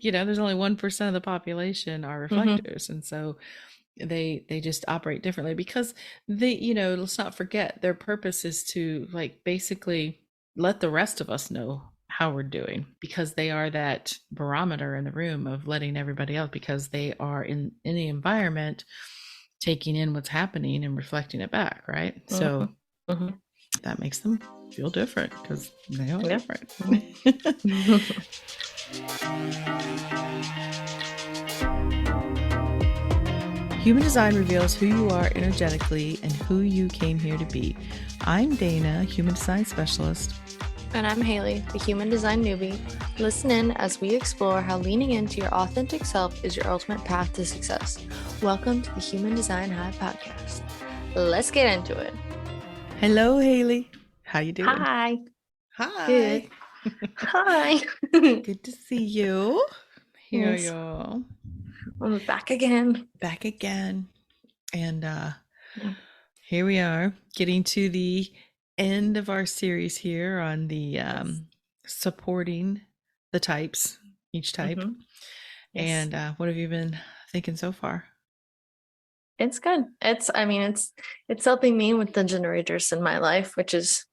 There's only 1% of the population are Hmm. reflectors. And so they just operate differently because let's not forget their purpose is to like basically let the rest of us know how we're doing because they are that barometer in the room of letting everybody else because they are in the environment taking in what's happening and reflecting it back, right? So Hmm. Hmm. that makes them feel different because they are Yeah. different. Human design reveals who you are energetically and who you came here to be. I'm Dana, human design specialist. And I'm Haley, the human design newbie. Listen in as we explore how leaning into your authentic self is your ultimate path to success. Welcome to the Human Design High podcast. Let's get into it. Hello, Haley. How you doing? Hi. Hi. Good. Hi. Good to see you. Here Yes, you're I'm back again. back again. And Yeah. here we are getting to the end of our series here on the Yes. supporting the types, each type. Mm-hmm. Yes. And what have you been thinking so far? It's good. It's helping me with the generators in my life, which is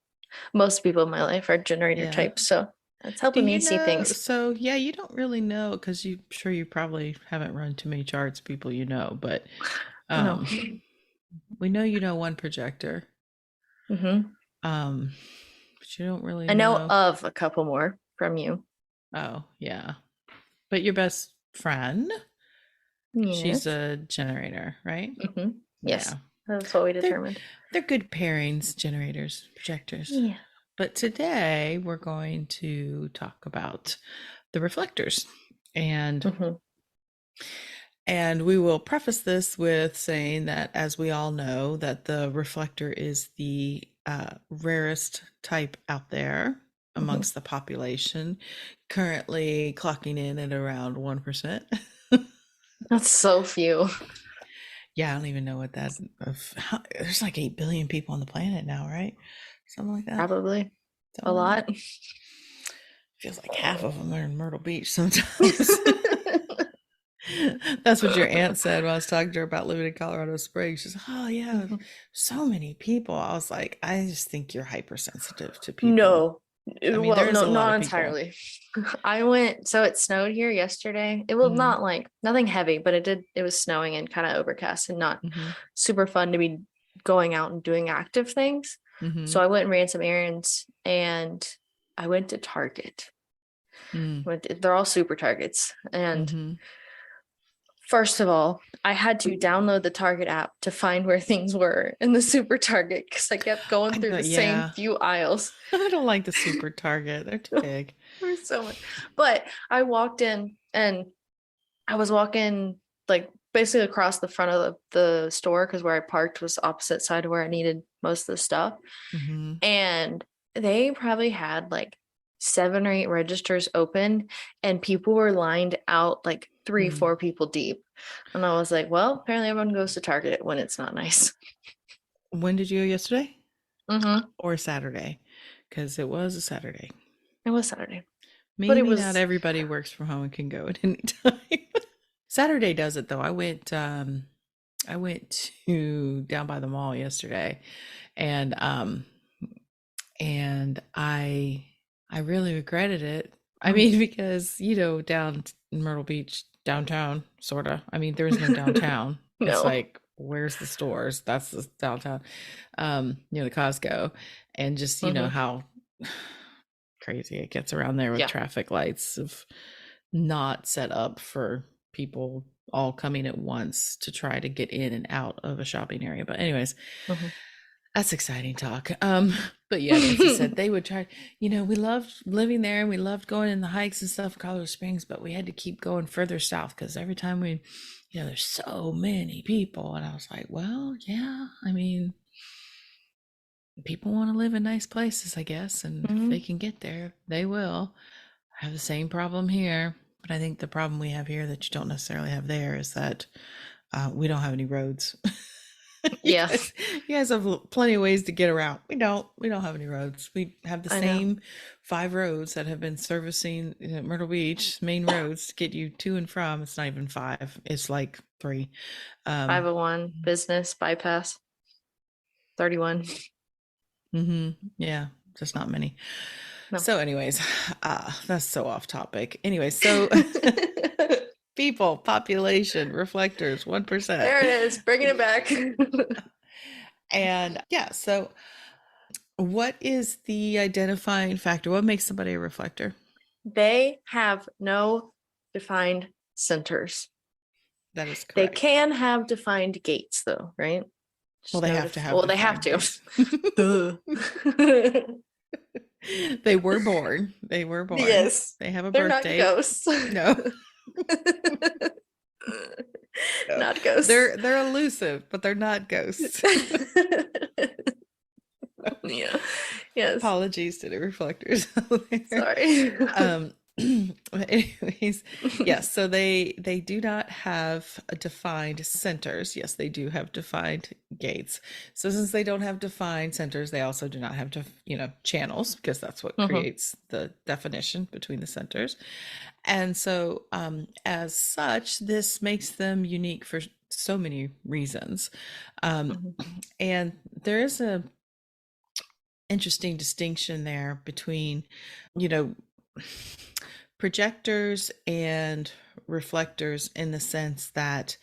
most people in my life are generator Yeah. types. So it's Do helping you me see know? things. So, yeah, you don't really know because you sure you probably haven't run too many charts, people but No. um, we know you know one projector, Hmm. um, but you don't really I know know. of a couple more from you. Oh, yeah. But your best friend, she's Yes. a generator, right? Hmm. Yes. Yeah. That's what we They're determined. they're good pairings, generators, projectors. Yeah. But today we're going to talk about the reflectors. And Hmm. And we will preface this with saying that, as we all know, that the reflector is the rarest type out there Hmm. amongst the population, currently clocking in at around 1%. That's so few. Yeah, I don't even know what that there's like 8 billion people on the planet now, right? Something like that. Probably a Something like that. lot. Feels like half of them are in Myrtle Beach sometimes. That's what your aunt said when I was talking to her about living in Colorado Springs. She's like, oh, yeah, Mhm. so many people. I was like, I just think you're hypersensitive to people. No. I mean, Well, there's no, a lot not of people. entirely. So it snowed here yesterday. It was Mm-hmm. not like nothing heavy, but it was snowing and kind of overcast and not Mm-hmm. super fun to be going out and doing active things. Mm-hmm. So I went and ran some errands and I went to Target. They're all super Targets. And Mm-hmm. first of all, I had to download the Target app to find where things were in the super Target because I kept going I through the thought, same yeah, few aisles. I don't like the super Target. They're too big. There's so much. But I walked in and I was walking like basically across the front of the store because where I parked was opposite side of where I needed most of the stuff. Mm-hmm. And they probably had like 7 or 8 registers open and people were lined out like three, Mm. 4 people deep. And I was like, well, apparently everyone goes to Target when it's not nice. When did you go yesterday Mm-hmm. or Saturday? Because it was a Saturday. It was Saturday, but it Maybe not was, everybody works from home and can go at any time. Saturday does it though. I went to down by the mall yesterday and I really regretted it. I mm. mean, because down in Myrtle Beach, downtown, sorta. I mean, there is no downtown. It's No. like, where's the stores? That's the downtown. The Costco. And just, Mm-hmm. how crazy it gets around there with Yeah. traffic lights of not set up for people all coming at once to try to get in and out of a shopping area. But anyways, Mm-hmm. that's exciting talk. But yeah, as I said, they would try, we loved living there and we loved going in the hikes and stuff in Colorado Springs, but we had to keep going further south because every time there's so many people. And I was like, well, yeah, I mean, people want to live in nice places, I guess, and if they Mm-hmm. can get there, they will. I have the same problem here, but I think the problem we have here that you don't necessarily have there is that we don't have any roads. You Yeah, guys, you guys have plenty of ways to get around. We don't. We don't have any roads. We have the I know. same 5 roads that have been servicing Myrtle Beach main roads to get you to and from. It's not even five. It's like three. Um, 501 business bypass 31. yeah, just not many. No. So, anyways, that's so off topic. Anyway, so people, population, reflectors, 1%. There it is, bringing it back. And yeah, so what is the identifying factor? What makes somebody a reflector? They have no defined centers. That is They correct. can have defined gates, though, right? Well, Just they no, have to have well, they have defined to. gates. Duh. They were born. They were born. Yes, They have a they're birth not date. ghosts. No, no. Not ghosts. They're elusive, but they're not ghosts. Yeah. Yes. Apologies to the reflectors out there. Sorry. Um, anyways, yes. So they do not have a defined centers. Yes, they do have defined gates. So since they don't have defined centers, they also do not have channels, because that's what Mhm, creates the definition between the centers. And so, as such, this makes them unique for so many reasons. Um, mhm, and there is a interesting distinction there between, you know, projectors and reflectors, in the sense that,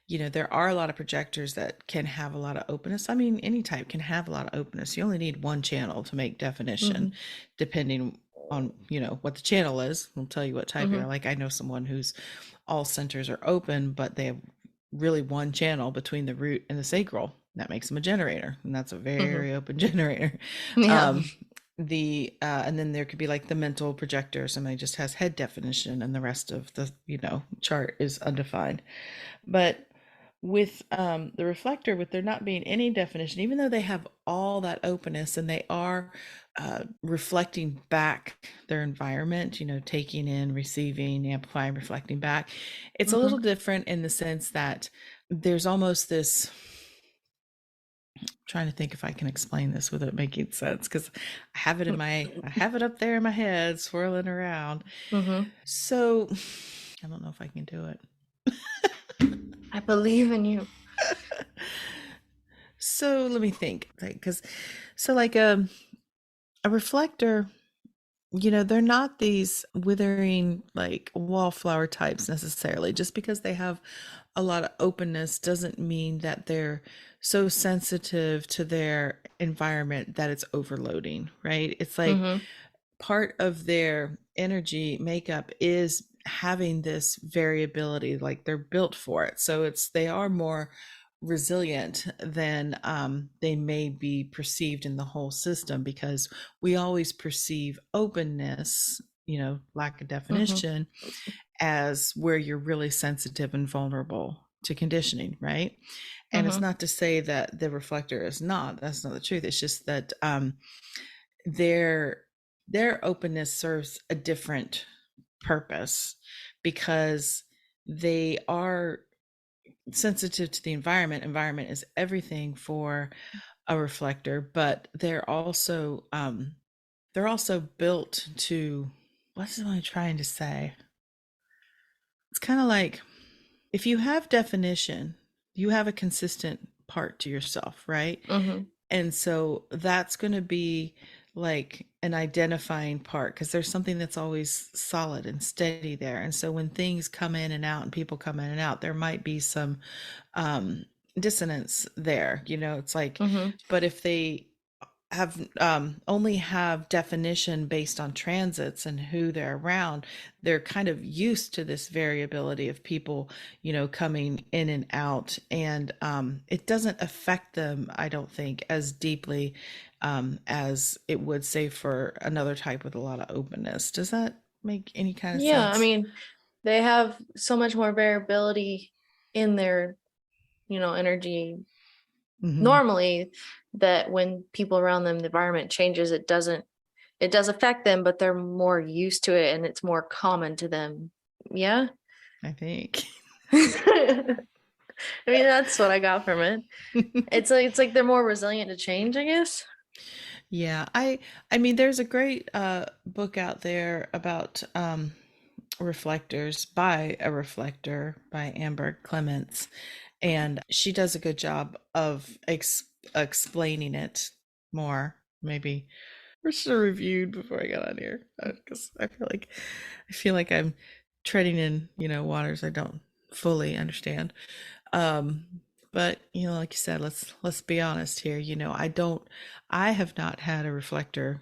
there are a lot of projectors that can have a lot of openness. I mean, any type can have a lot of openness. You only need one channel to make definition, mhm, depending on, what the channel is. I'll tell you what type you are. mhm, Like, I know someone whose all centers are open, but they have really one channel between the root and the sacral. That makes them a generator, and that's a mhm. very open generator. Yeah. Um, and then there could be like the mental projector. Somebody just has head definition, and the rest of the chart is undefined. But with the reflector, with there not being any definition, even though they have all that openness and they are reflecting back their environment, taking in, receiving, amplifying, reflecting back, it's a little Mhm. different in the sense that there's almost this, trying to think if I can explain this without making sense, because I have it up there in my head swirling around. Mhm. So I don't know if I can do it. I believe in you. So let me think, because so like a reflector, they're not these withering like wallflower types necessarily. Just because they have a lot of openness doesn't mean that they're so sensitive to their environment that it's overloading, right? It's like Mhm, part of their energy makeup is having this variability, like they're built for it. So they are more resilient than they may be perceived in the whole system, because we always perceive openness, lack of mhm, definition, as where you're really sensitive and vulnerable to conditioning, right? And it's mhm, not to say that the reflector is not. That's not the truth. It's just that their their openness serves a different purpose, because they are sensitive to the environment is everything for a reflector, but they're also built to, what am I trying to say? It's kind of like, if you have definition, you have a consistent part to yourself, right? mhm, And so that's going to be like an identifying part, because there's something that's always solid and steady there. And so when things come in and out and people come in and out, there might be some um, dissonance there. It's like, mhm, but if they have only have definition based on transits and who they're around, they're kind of used to this variability of people, coming in and out, and it doesn't affect them, I don't think, as deeply as it would, say, for another type with a lot of openness. Does that make any kind of Yeah, I sense? mean, they have so much more variability in their, energy Hmm. normally, that when people around them, the environment changes, it does affect them, but they're more used to it and it's more common to them. Yeah. I think. I mean, that's what I got from it. It's like they're more resilient to change, I guess. Yeah, I mean there's a great book out there about reflectors by a reflector by Amber Clements, and she does a good job of explaining it more. Maybe we should have reviewed before I got on here because I feel like I'm treading in waters I don't fully understand. Um, but like you said, let's be honest here. I have not had a reflector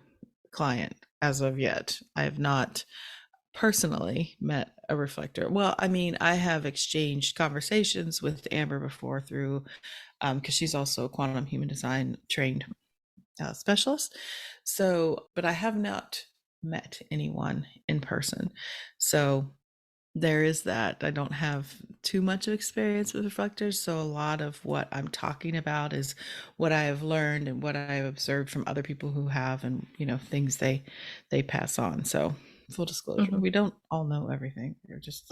client as of yet. I have not personally met a reflector. Well, I mean, I have exchanged conversations with Amber before through because she's also a quantum human design trained specialist. So, but I have not met anyone in person. So there is that. I don't have too much of experience with reflectors, so a lot of what I'm talking about is what I have learned and what I have observed from other people who have, and things they pass on. So, full disclosure, Hmm. we don't all know everything. We're just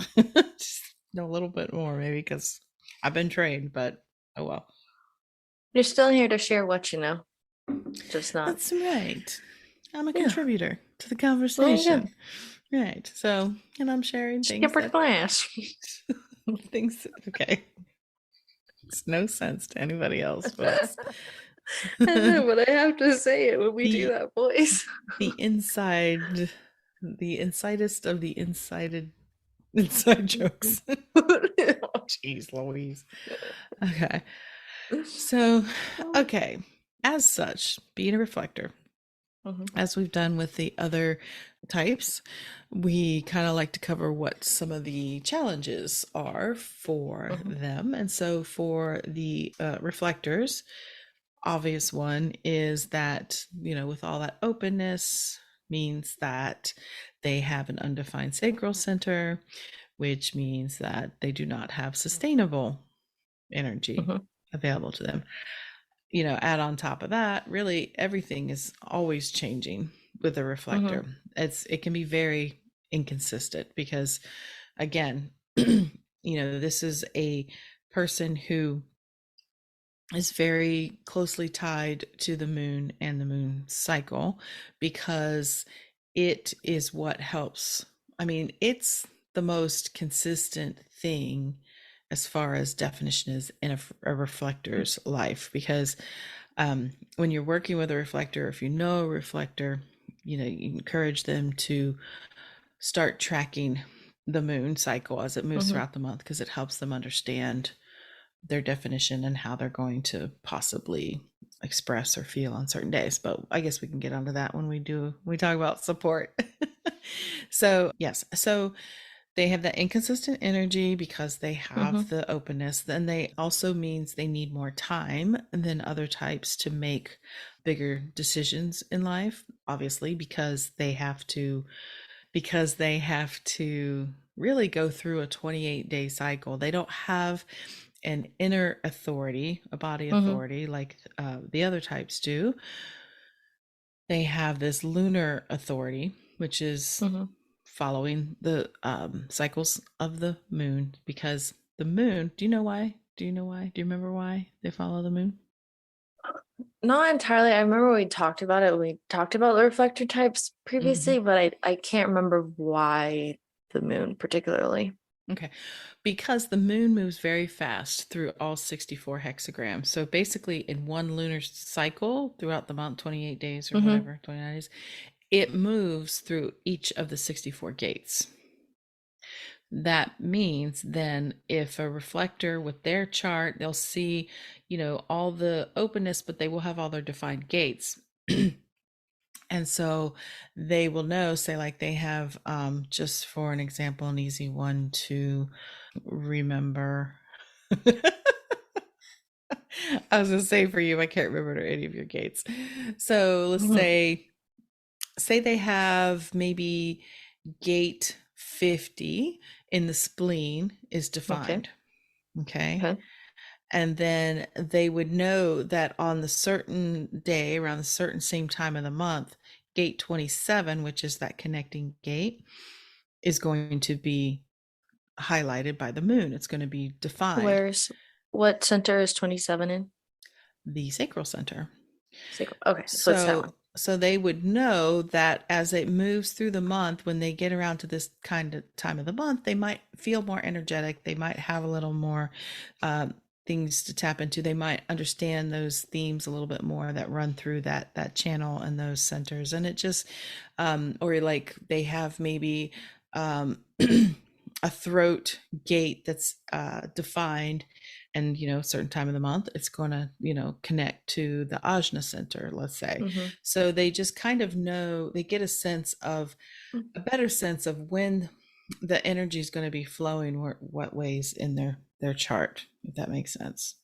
just know a little bit more, maybe because I've been trained, but oh well. You're still here to share what you know, just not. That's right. I'm a Yeah, contributor to the there you go. conversation. Right. So, and I'm sharing things Skipper that class. things okay. Makes no sense to anybody else but us. I know, but I have to say it when we do the that voice. the inside the insidest of the inside jokes. Jeez Louise. Okay. So, okay. As such, being a reflector, Mhm, as we've done with the other types, we kind of like to cover what some of the challenges are for mhm, them. And so for the reflectors, obvious one is that, with all that openness, means that they have an undefined sacral center, which means that they do not have sustainable energy mhm, available to them. Add on top of that, really everything is always changing with a mhm, reflector. It can be very inconsistent because again, this is a person who is very closely tied to the moon and the moon cycle because it is what helps. I mean, it's the most consistent thing as far as definition is in a reflector's life because when you're working with a reflector, if you know a reflector, you encourage them to start tracking the moon cycle as it moves mhm. throughout the month because it helps them understand their definition and how they're going to possibly express or feel on certain days. But I guess we can get onto that when we talk about support. So, yes. So they have that inconsistent energy because they have Mhm, the openness. Then they also means they need more time than other types to make bigger decisions in life, obviously, because they have to really go through a 28-day cycle. They don't have an inner authority, a body mhm, authority, like the other types do. They have this lunar authority, which is mhm. following the cycles of the moon. Because the moon, do you know why? Do you know why? Do you remember why they follow the moon? Not entirely. I remember we talked about it. We talked about the reflector types Hmm. previously, but I can't remember why the moon particularly. Okay. Because the moon moves very fast through all 64 hexagrams. So basically, in one lunar cycle throughout the month, 28 days or Mhm, whatever, 29 days, it moves through each of the 64 gates. That means then if a reflector with their chart, they'll see, all the openness, but they will have all their defined gates. And so they will know, say, like they have, just for an example, an easy one to remember. I was gonna say for you, I can't remember any of your gates. So let's mhm. say they have maybe gate 50 in the spleen is Okay. defined. Okay. Okay. And then they would know that on the certain day, around the certain same time of the month, gate 27, which is that connecting gate, is going to be highlighted by the moon. It's going to be defined. Where's What center is 27 in? The sacral center. Sacral. Okay, so it's that one. So they would know that as it moves through the month, when they get around to this kind of time of the month, they might feel more energetic. They might have a little more things to tap into. They might understand those themes a little bit more that run through that channel and those centers. And it just or like they have maybe a throat gate that's defined, and certain time of the month it's going to connect to the ajna center, let's say. Mm-hmm. So they just kind of know, they get a better sense of when the energy is going to be flowing what ways in their chart, if that makes sense.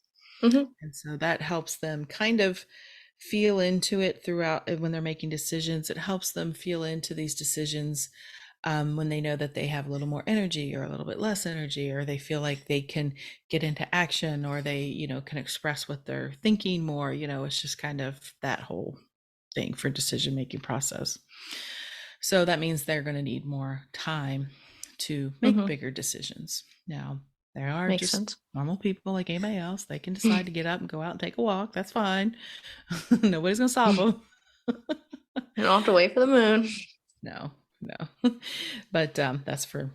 Mm-hmm. And so that helps them kind of feel into it throughout when they're making decisions. It helps them feel into these decisions when they know that they have a little more energy or a little bit less energy, or they feel like they can get into action, or they, can express what they're thinking more. It's just kind of that whole thing for decision making process. So that means they're going to need more time to make Mm-hmm. bigger decisions. Now, there are Makes just sense. normal people like anybody else. They can You decide to get up and go out and take a walk. That's fine. Nobody's going to stop them. don't have to wait for the moon. No, no. But that's for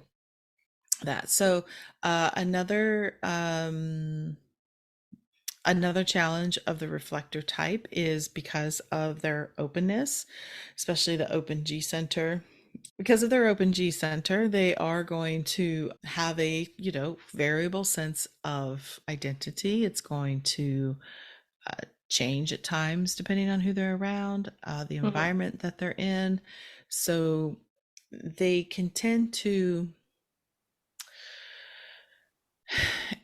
that. So another challenge of the reflector type is because of their openness, especially the open G center. Because of their open G center, they are going to have a, variable sense of identity. It's going to change at times depending on who they're around, the Mm-hmm. environment that they're in. So they can tend to,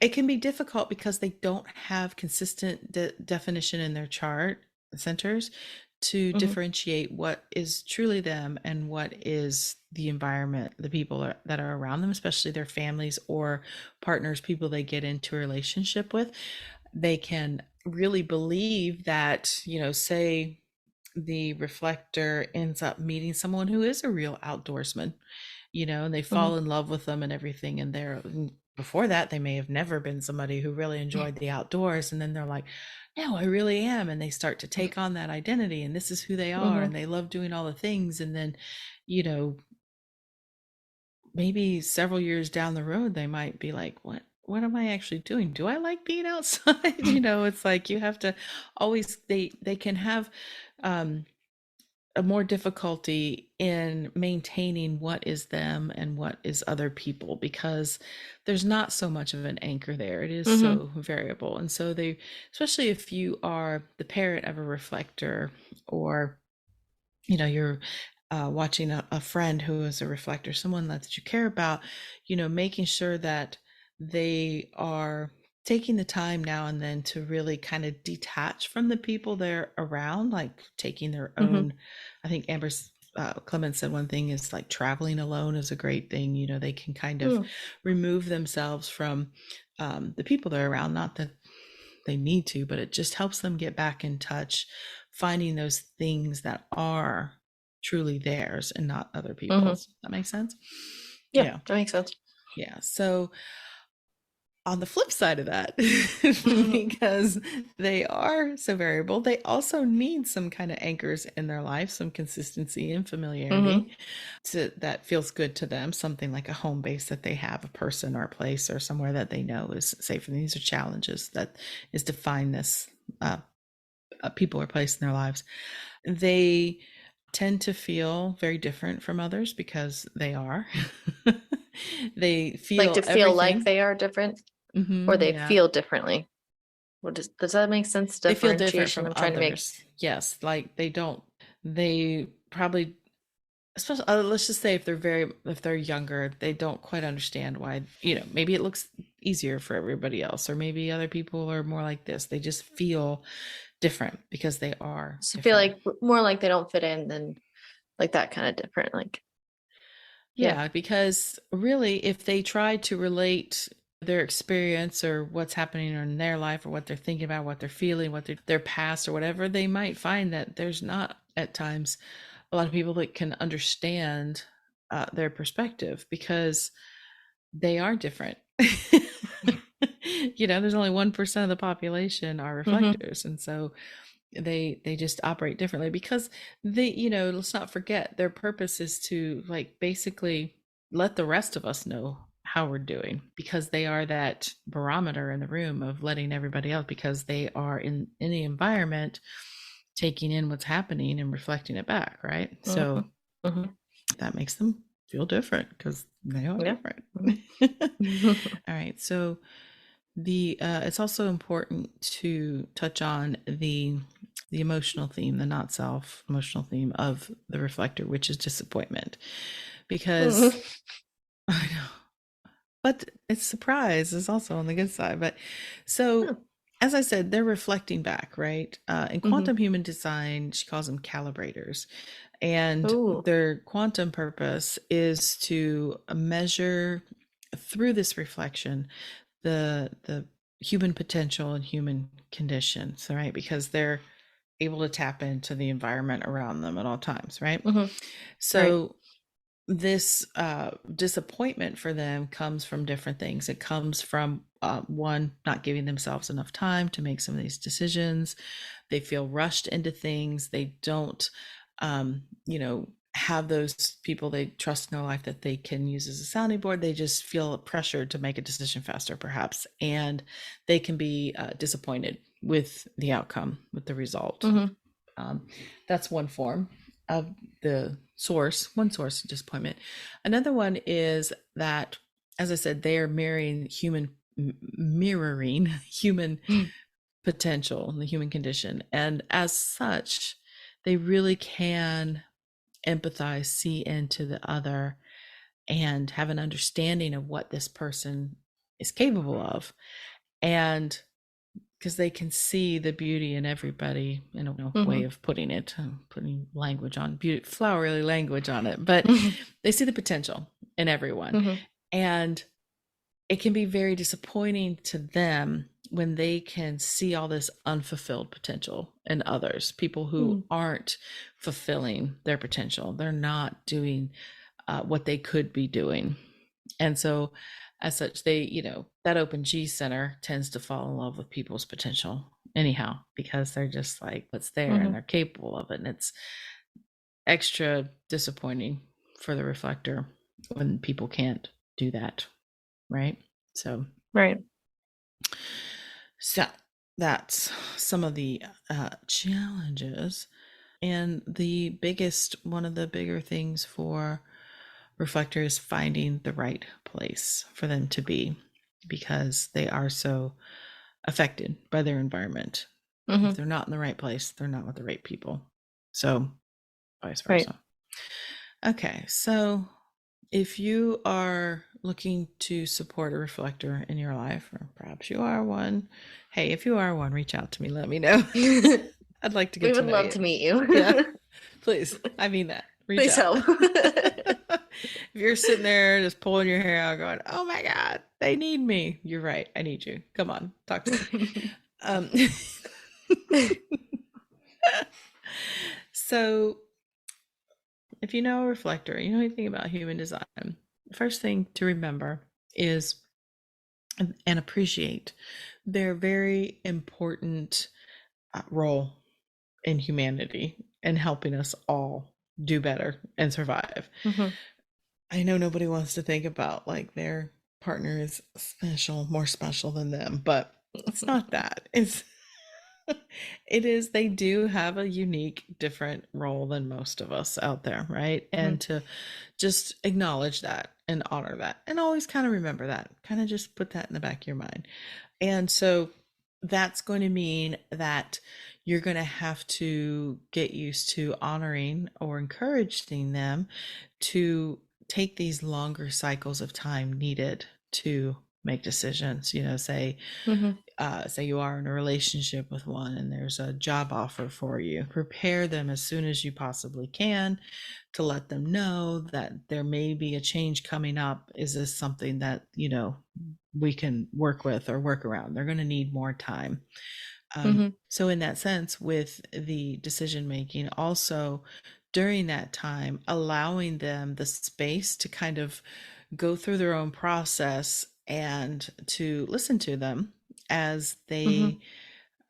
it can be difficult because they don't have consistent definition in their chart centers to Mm-hmm. differentiate what is truly them and what is the environment, the people that are around them, especially their families or partners, people they get into a relationship with. They can really believe that, say the reflector ends up meeting someone who is a real outdoorsman, and they Mm-hmm. fall in love with them and everything. And they're, before that, they may have never been somebody who really enjoyed the outdoors. And then they're like, no, I really am. And they start to take on that identity, and this is who they are. Mm-hmm. And they love doing all the things. And then, you know, maybe several years down the road, they might be like, what am I actually doing? Do I like being outside? It's like you have to always, they can have um a more difficulty in maintaining what is them and what is other people, because there's not so much of an anchor there. It is Mm-hmm. so variable. And so they, especially if you are the parent of a reflector, or you're watching a friend who is a reflector, someone that you care about, making sure that they are taking the time now and then to really kind of detach from the people they're around, like taking their Mm-hmm. own. I think Amber's Clemens said one thing is like traveling alone is a great thing. They can kind of Mm-hmm. remove themselves from the people they're around. Not that they need to, but it just helps them get back in touch, finding those things that are truly theirs and not other Mm-hmm. people's. That makes sense? Yeah, Yeah. that makes sense. Yeah. So on the flip side of that, Mm-hmm. because they are so variable, they also need some kind of anchors in their life, some consistency and Mm-hmm. familiarity that feels good to them, something like a home base that they have, a person or a place or somewhere that they know is safe. And these are challenges that is define this people or place in their lives. They tend to feel very different from others because they are. They Like feel to feel like everything. they are different or Hmm, they yeah. feel differently. Does that make sense? They feel different Differentiation from I'm trying to make. others. Yes. Like they probably, especially let's just say if they're younger, they don't quite understand why, maybe it looks easier for everybody else, or maybe other people are more like this. They just feel different because they are So I feel different. like more like they don't fit in than like that kind of different. Like, yeah. Yeah, because really, if they try to relate their experience or what's happening in their life, or what they're thinking about, what they're feeling, what their past or whatever, they might find that there's not at times a lot of people that can understand their perspective, because they are different. There's only 1% of the population are Mm-hmm. reflectors. And so they just operate differently because let's not forget their purpose is to like basically let the rest of us know how we're doing because they are that barometer in the room of letting everybody else because they are in the environment taking in what's happening and reflecting it back, right? So Mm-hmm. Mm-hmm. that makes them feel different because they are Yeah. different. Mm-hmm. All right, so the it's also important to touch on the emotional theme, the not self emotional theme of the reflector, which is disappointment, because I know, but it's surprise is also on the good side. But so, as I said, they're reflecting back, right? In Mm-hmm. quantum human design, she calls them calibrators, and Ooh. their quantum purpose is to measure through this reflection the human potential and human conditions, right? Because they're able to tap into the environment around them at all times, right? Mm-hmm. Right. So this disappointment for them comes from different things. It comes from one, not giving themselves enough time to make some of these decisions. They feel rushed into things. They don't, have those people they trust in their life that they can use as a sounding board. They just feel pressured to make a decision faster, perhaps, and they can be disappointed with the outcome, with the result. Mm-hmm. Um, that's one form of one source of disappointment. Another one is that, as I said, they are mirroring human potential, the human condition. And as such, they really can empathize, see into the other, and have an understanding of what this person is capable of. And because they can see the beauty in everybody in a way Mm-hmm. of putting it, putting language on beauty, flowery language on it, but they see the potential in everyone. Mm-hmm. And it can be very disappointing to them when they can see all this unfulfilled potential in others, people who aren't fulfilling their potential. They're not doing what they could be doing. And so, as such, that open G center tends to fall in love with people's potential anyhow, because they're just like what's there and Mm-hmm. they're capable of it. And it's extra disappointing for the reflector when people can't do that. Right. So, Right. so that's some of the challenges. And one of the bigger things for reflectors finding the right place for them to be because they are so affected by their environment. If Mm-hmm. they're not in the right place, they're not with the right people. So, vice Right. versa. Okay, so if you are looking to support a reflector in your life, or perhaps you are one, hey, if you are one, reach out to me. Let me know. We I'd like to get to would know love you. to meet Yeah, you. please. I mean that. Reach Please out. help. If you're sitting there just pulling your hair out, going, "Oh my God, they need me." You're right. I need you. Come on, talk to me. Um, so, if you know a reflector, you know anything about human design, the first thing to remember is and appreciate their very important role in humanity and helping us all do better and survive. Mm-hmm. I know nobody wants to think about like their partner is special, more special than them, but it's not that. It is they do have a unique different role than most of us out there, right? And to just acknowledge that and honor that and always kind of remember that. Kind of just put that in the back of your mind. And so that's going to mean that you're going to have to get used to honoring or encouraging them to take these longer cycles of time needed to make decisions. Mm-hmm. Say you are in a relationship with one and there's a job offer for you, prepare them as soon as you possibly can to let them know that there may be a change coming up. Is this something that we can work with or work around? They're going to need more time. Mm-hmm. So in that sense, with the decision making, also during that time allowing them the space to kind of go through their own process and to listen to them as they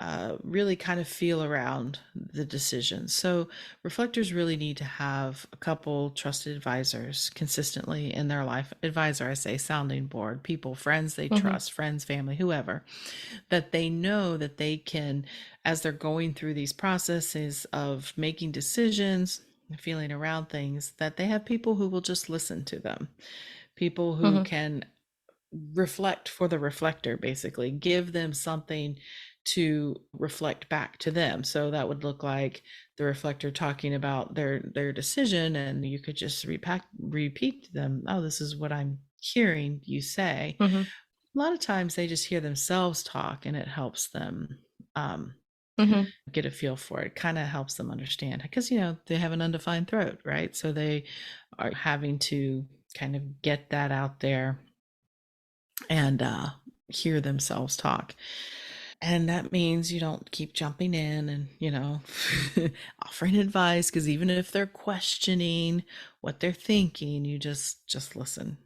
Mhm. really kind of feel around the decisions. So, reflectors really need to have a couple trusted advisors consistently in their life. Advisor, I say, sounding board, people, friends they Mhm. trust, friends, family, whoever, that they know that they can, as they're going through these processes of making decisions, feeling around things, that they have people who will just listen to them, people who Mhm. can reflect for the reflector, basically give them something to reflect back to them. So that would look like the reflector talking about their decision, and you could just repeat to them, oh, this is what I'm hearing you say. Mhm. A lot of times they just hear themselves talk, and it helps them um, Mhm. get a feel for it. Kind of helps them understand, because they have an undefined throat, right? So they are having to kind of get that out there and hear themselves talk. And that means you don't keep jumping in and, offering advice, because even if they're questioning what they're thinking, you just listen.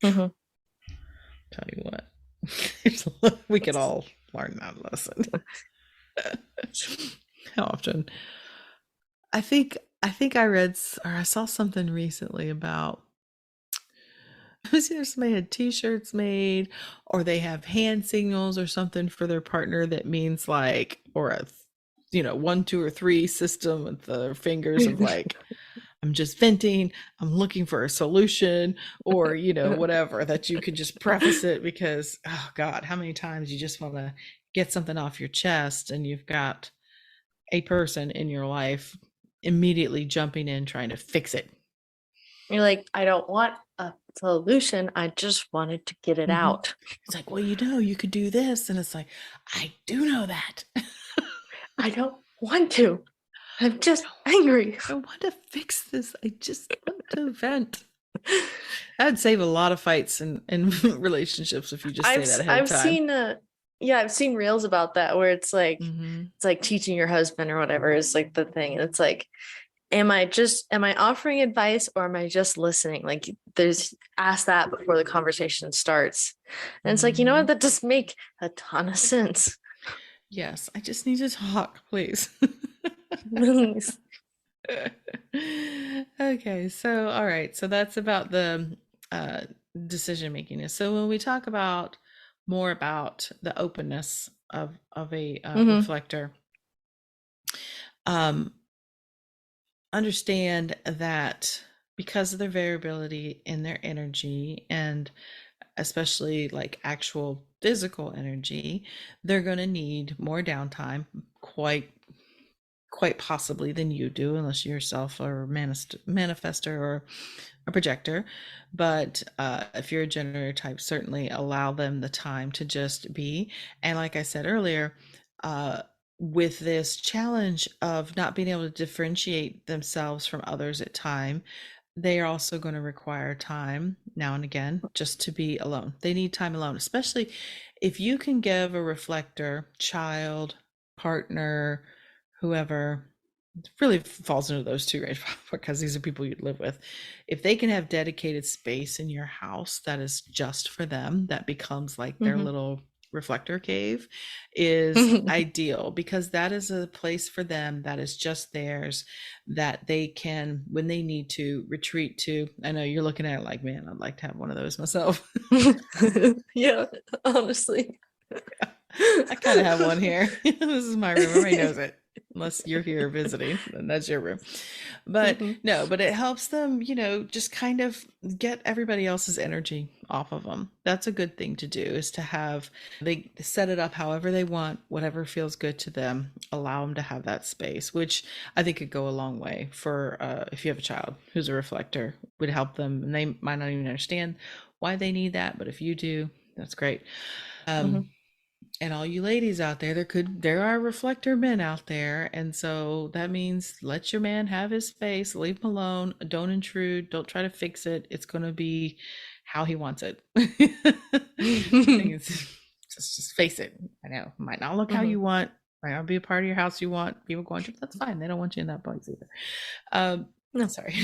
Mhm. Tell you what, we could all learn that lesson. How often? I think I read or I saw something recently about it was either somebody had t-shirts made, or they have hand signals or something for their partner that means like, or a 1 2 or 3 system with the fingers of like, I'm just venting, I'm looking for a solution, or whatever, that you could just preface it, because oh god, how many times you just want to get something off your chest, and you've got a person in your life immediately jumping in trying to fix it. You're like, I don't want a solution. I just wanted to get it Mhm. out. It's like, well, you could do this. And it's like, I do know that. I don't want to. I'm just I angry. don't want to fix this. I just want to vent. That'd save a lot of fights and relationships if you just say that ahead of I've time. seen yeah, I've seen reels about that where Mm-hmm. it's like teaching your husband or whatever is like the thing. And it's like, am I offering advice or am I just listening? Like there's ask that before the conversation starts. And it's like, you know Mm-hmm. what? That does make a ton of sense. Yes, I just need to talk, please. Okay, so all right, so that's about the uh, decision making. So when we talk about more about the openness of a Hmm. reflector, um, understand that because of their variability in their energy, and especially like actual physical energy, they're going to need more downtime, quite possibly, than you do, unless you yourself are a manifester or a projector. But if you're a generator type, certainly allow them the time to just be. And like I said earlier, uh, with this challenge of not being able to differentiate themselves from others at time, they are also going to require time now and again just to be alone. They need time alone, especially if you can give a reflector, child, partner, whoever, it really falls into those two, right? Because these are people you live with. If they can have dedicated space in your house that is just for them, that becomes like their Hmm. little reflector cave, is ideal, because that is a place for them that is just theirs, that they can, when they need to, retreat to. I know you're looking at it like, man, I'd like to have one of those myself. Yeah, honestly. I kind of have one here. This is my room. Everybody knows it. Unless you're here visiting, then that's your room. But Hmm. no, but it helps them, just kind of get everybody else's energy off of them. That's a good thing to do, is to have, they set it up however they want, whatever feels good to them, allow them to have that space, which I think could go a long way for if you have a child who's a reflector, would help them. And they might not even understand why they need that. But if you do, that's great. Um, Hmm. and all you ladies out there, there are reflector men out there, and so that means let your man have his space, leave him alone, don't intrude, don't try to fix it. It's going to be how he wants it. Just face it. I know, might not look how Hmm. you want, might not be a part of your house you want people going to. That's fine. They don't want you in that place either. Um, No. sorry.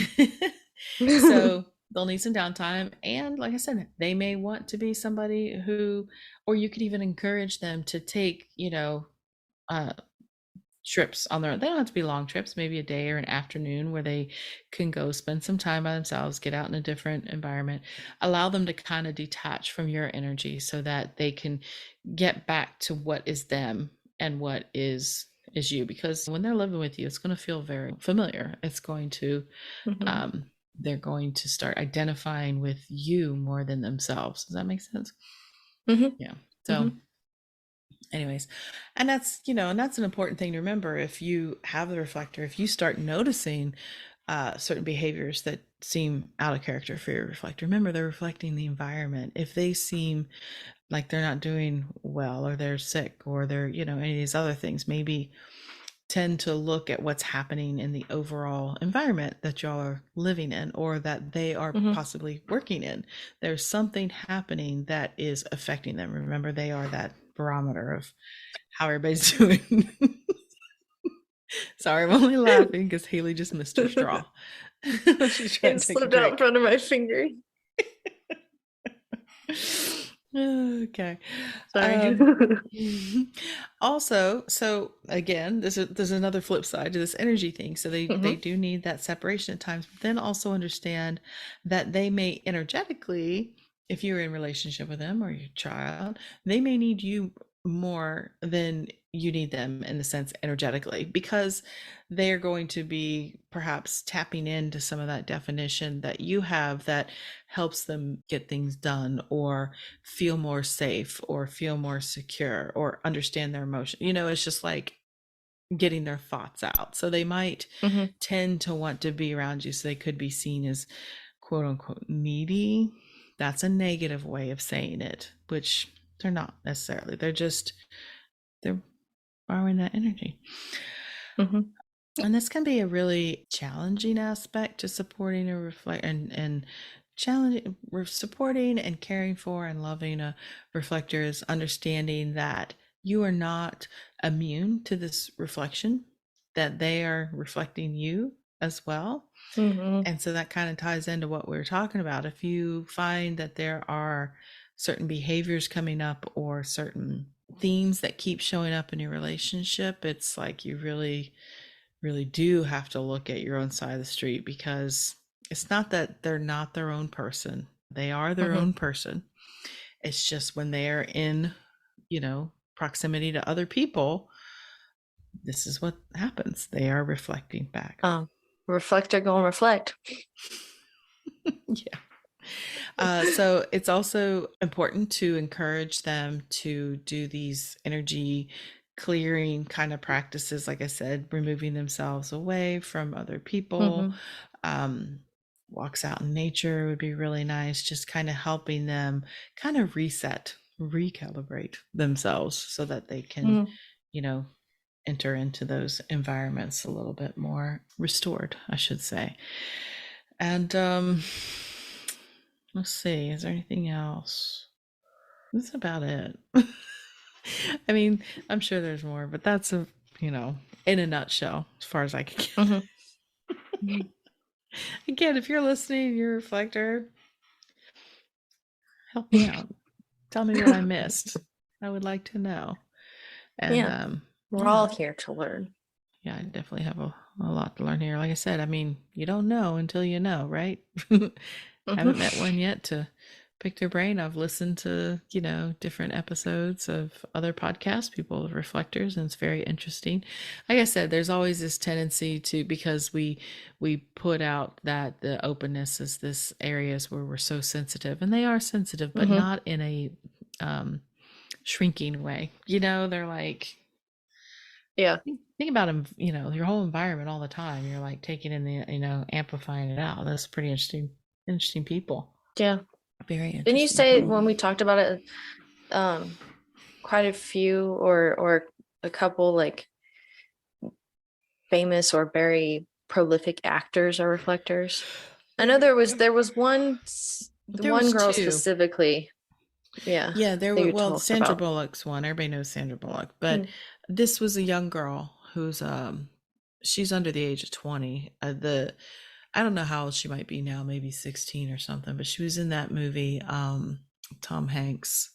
So they'll need some downtime. And like I said, they may want to be somebody who, or you could even encourage them to take, uh, trips on their own. They don't have to be long trips, maybe a day or an afternoon where they can go spend some time by themselves, get out in a different environment, allow them to kind of detach from your energy so that they can get back to what is them and what is you, because when they're living with you, it's going to feel very familiar. It's going to Mm-hmm. they're going to start identifying with you more than themselves. Does that make sense? Mm-hmm. Yeah. So Mm-hmm. anyways, and that's an important thing to remember. If you have the reflector, if you start noticing certain behaviors that seem out of character for your reflector, remember they're reflecting the environment. If they seem like they're not doing well, or they're sick, or they're, any of these other things, maybe tend to look at what's happening in the overall environment that y'all are living in, or that they are Mm-hmm. possibly working in. There's something happening that is affecting them. Remember, they are that barometer of how everybody's doing. Sorry, I'm only laughing because Haley just missed her straw. She's trying It to take a slipped out in drink. front of my finger. Okay. Sorry. Um, also, so again, there's another flip side to this energy thing. So they Mm-hmm. do need that separation at times, but then also understand that they may energetically, if you're in relationship with them or your child, they may need you more than you need them, in the sense energetically, because they're going to be perhaps tapping into some of that definition that you have that helps them get things done, or feel more safe, or feel more secure, or understand their emotion. It's just like getting their thoughts out. So they might Mm-hmm. tend to want to be around you. So they could be seen as quote unquote needy. That's a negative way of saying it, which they're not necessarily. They're borrowing that energy. Mm-hmm. And this can be a really challenging aspect to supporting a reflect and challenging, we're supporting and caring for and loving a reflector, is understanding that you are not immune to this reflection, that they are reflecting you as well. Mm-hmm. And so that kind of ties into what we were talking about. If you find that there are certain behaviors coming up, or certain themes that keep showing up in your relationship, it's like you really do have to look at your own side of the street, because it's not that they're not their own person. They are their Mm-hmm. own person. It's just when they're in, proximity to other people, this is what happens. They are reflecting back. Um, Reflector gonna reflect. Yeah. So it's also important to encourage them to do these energy clearing kind of practices. Like I said, removing themselves away from other people, Mm-hmm. um, walks out in nature would be really nice. Just kind of helping them kind of reset, recalibrate themselves so that they can, Mm-hmm. you know, enter into those environments a little bit more restored, I should say. And let's see, is there anything else? That's about it. I mean, I'm sure there's more, but that's you know, in a nutshell, as far as I can get. Mm-hmm. Again, if you're listening, you're a reflector, help me out. Tell me what I missed. I would like to know. And Yeah, we're yeah, all here to learn. yeah, I definitely have a lot to learn here. Like I said, I mean, you don't know until you know, right? Haven't met Mm-hmm. one yet to pick their brain. I've listened to, different episodes of other podcasts, people of reflectors, and it's very interesting. Like I said, there's always this tendency to, because we put out that the openness is this areas where we're so sensitive, and they are sensitive, but Mm-hmm. not in a um shrinking way. They're like, Yeah, think about them, your whole environment all the time. You're like taking in the, amplifying it out. That's pretty interesting people. yeah. Very Didn't you interesting say people. when we talked about it, quite a few or a couple like famous or very prolific actors are reflectors? I know there was There one was girl two. specifically. Yeah, Yeah, there that were, you well, talked Sandra about. Bullock's one. Everybody knows Sandra Bullock, but Mm. this was a young girl who's she's under the age of 20. The I don't know how old she might be now, maybe 16 or something, but she was in that movie, Tom Hanks,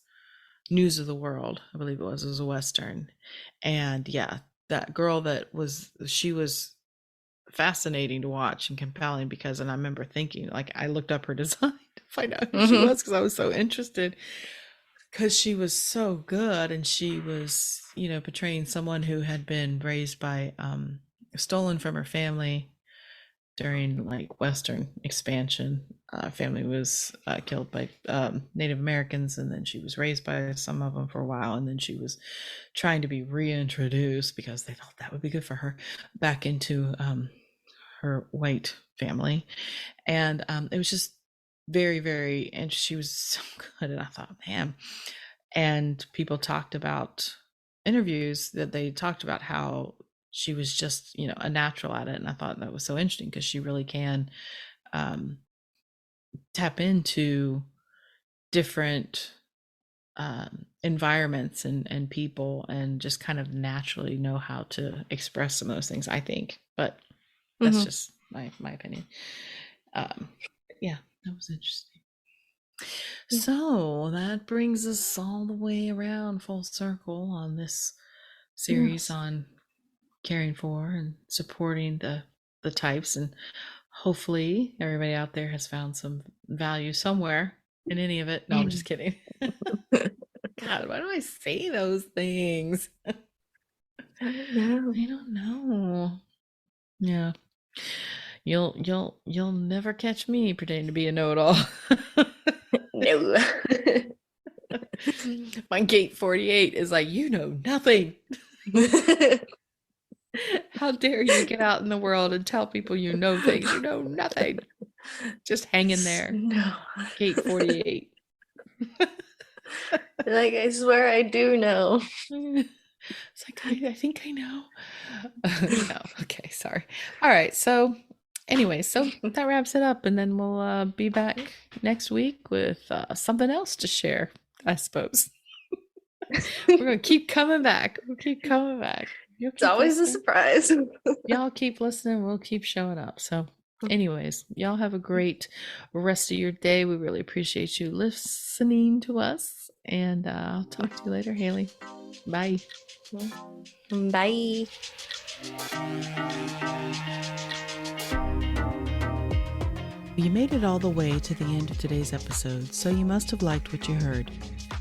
News of the World, I believe it was a Western. And yeah, that girl she was fascinating to watch and compelling because, and I remember thinking, like, I looked up her design to find out who she Mm-hmm. was because I was so interested because she was so good and she was, portraying someone who had been raised by, stolen from her family during like Western expansion. Family was killed by Native Americans, and then she was raised by some of them for a while, and then she was trying to be reintroduced because they thought that would be good for her back into her white family. And it was just very, very, and she was so good. And I thought, man, and people talked about interviews that they talked about how she was just a natural at it, and I thought that was so interesting because she really can um, tap into different environments and people and just kind of naturally know how to express some of those things, I think, but that's Mm-hmm. just my opinion. um, yeah, that was interesting. Yeah. So that brings us all the way around full circle on this series Yes. on caring for and supporting the types, and hopefully everybody out there has found some value somewhere in any of it. No, I'm just kidding. God, why do I say those things? I don't know. I don't know. Yeah, you'll never catch me pretending to be a know-it-all. No. My gate 48 is like, you know nothing. How dare you get out in the world and tell people you know things? You know nothing. Just hanging there. No. Gate 48. Like, I swear I do know. It's like, I think I know. No. Okay, sorry. All right. So, anyway, so that wraps it up. And then we'll be back next week with something else to share, I suppose. We're going to keep coming back. We'll keep coming back. You'll It's keep always a listening. surprise. Y'all keep listening. We'll keep showing up. So, anyways, y'all have a great rest of your day. We really appreciate you listening to us. And I'll talk to you later, Haley. Bye. Bye. You made it all the way to the end of today's episode, so you must have liked what you heard.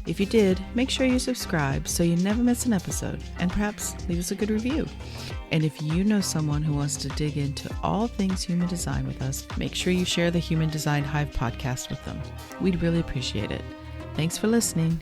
If you did, make sure you subscribe so you never miss an episode, and perhaps leave us a good review. And if you know someone who wants to dig into all things human design with us, make sure you share the Human Design Hive podcast with them. We'd really appreciate it. Thanks for listening.